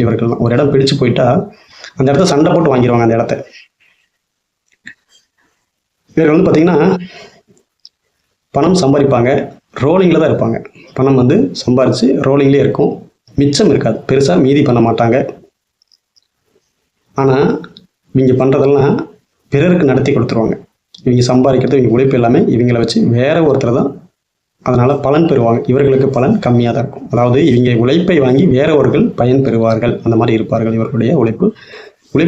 இவர்கள் தான். ஒரு இடம் பிடிச்சு போயிட்டா அந்த இடத்த சண்டை போட்டு வாங்கிடுவாங்க அந்த இடத்த. இவர்கள் வந்து பார்த்தீங்கன்னா பணம் சம்பாதிப்பாங்க, ரோலிங்கில் தான் இருப்பாங்க. பணம் வந்து சம்பாரித்து ரோலிங்லேயே இருக்கும், மிச்சம் இருக்காது, பெருசாக மீதி பண்ண மாட்டாங்க. ஆனால் இவங்க பண்ணுறதெல்லாம் பிறருக்கு நடத்தி கொடுத்துருவாங்க. இவங்க சம்பாதிக்கிறது, இவங்க உழைப்பு எல்லாமே இவங்களை வச்சு வேற ஒருத்தர் தான் அதனால் பலன் பெறுவாங்க. இவர்களுக்கு பலன் கம்மியாக தான் இருக்கும். அதாவது இவங்க உழைப்பை வாங்கி வேறவர்கள் பயன் பெறுவார்கள், அந்த மாதிரி இருப்பார்கள். இவர்களுடைய உழைப்பு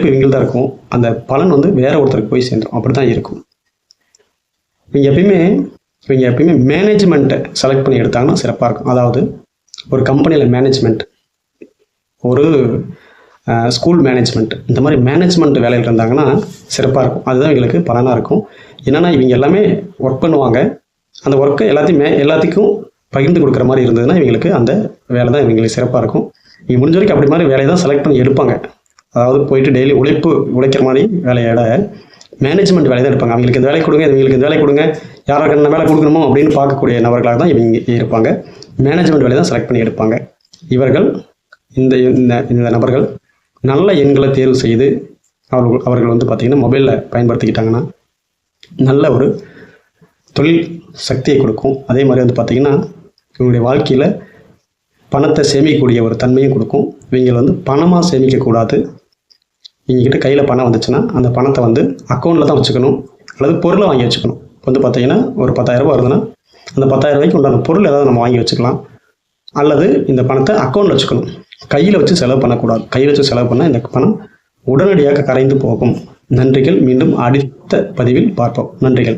இவங்கள் தான் இருக்கும், அந்த பலன் வந்து வேற ஒருத்தருக்கு போய் சேர்ந்துடும். அப்படி தான் இருக்கும். இவங்க எப்பயுமே மேனேஜ்மெண்ட்டை செலக்ட் பண்ணி எடுத்தாங்கன்னா சிறப்பாக இருக்கும். அதாவது ஒரு கம்பெனியில் மேனேஜ்மெண்ட், ஒரு ஸ்கூல் மேனேஜ்மெண்ட், இந்த மாதிரி மேனேஜ்மெண்ட் வேலையில் இருந்தாங்கன்னா சிறப்பாக இருக்கும். அதுதான் இவங்களுக்கு பலனாக இருக்கும். என்னென்னா இவங்க எல்லாமே ஒர்க் பண்ணுவாங்க, அந்த ஒர்க்கை எல்லாத்துக்கும் பகிர்ந்து கொடுக்குற மாதிரி இருந்ததுன்னா இவங்களுக்கு அந்த வேலை தான் இவங்களுக்கு சிறப்பாக இருக்கும். இவங்க முடிஞ்ச வரைக்கும் அப்படி மாதிரி வேலையை தான் செலக்ட் பண்ணி எடுப்பாங்க. அதாவது போயிட்டு டெய்லி உழைக்கிற மாதிரி வேலையோட மேனேஜ்மெண்ட் வேலை தான் இருப்பாங்க. அவங்களுக்கு இந்த வேலை கொடுங்க, இவங்களுக்கு இந்த வேலை கொடுங்க, யாராருக்கு என்ன வேலை கொடுக்கணுமோ அப்படின்னு பார்க்கக்கூடிய நபர்களாக தான் இவங்க இருப்பாங்க. மேனேஜ்மெண்ட் வேலை தான் செலக்ட் பண்ணி எடுப்பாங்க. இவர்கள் இந்த நபர்கள் நல்ல எண்களை தேர்வு செய்து அவர்கள் வந்து பார்த்திங்கன்னா மொபைலில் பயன்படுத்திக்கிட்டாங்கன்னா நல்ல ஒரு தொழில் சக்தியை கொடுக்கும். அதே மாதிரி வந்து பார்த்திங்கன்னா இவங்களுடைய வாழ்க்கையில் பணத்தை சேமிக்கக்கூடிய ஒரு தன்மையும் கொடுக்கும். இவங்க வந்து பணமாக சேமிக்கக்கூடாது. இவங்ககிட்ட கையில் பணம் வந்துச்சுன்னா அந்த பணத்தை வந்து அக்கௌண்ட்டில் தான் வச்சுக்கணும், அல்லது பொருளை வாங்கி வச்சுக்கணும். வந்து பார்த்திங்கன்னா ஒரு 10,000 ரூபா வருதுன்னா அந்த 10,000 ரூபாய்க்கு உண்டான பொருள் ஏதாவது நம்ம வாங்கி வச்சுக்கலாம், அல்லது இந்த பணத்தை அக்கௌண்ட்டில் வச்சுக்கணும். கையில் வச்சு செலவு பண்ணக்கூடாது. கையில் வச்சு செலவு பண்ணால் இந்த பணம் உடனடியாக கரைந்து போகும். நன்றிகள். மீண்டும் அடுத்த பதிவில் பார்ப்போம். நன்றிகள்.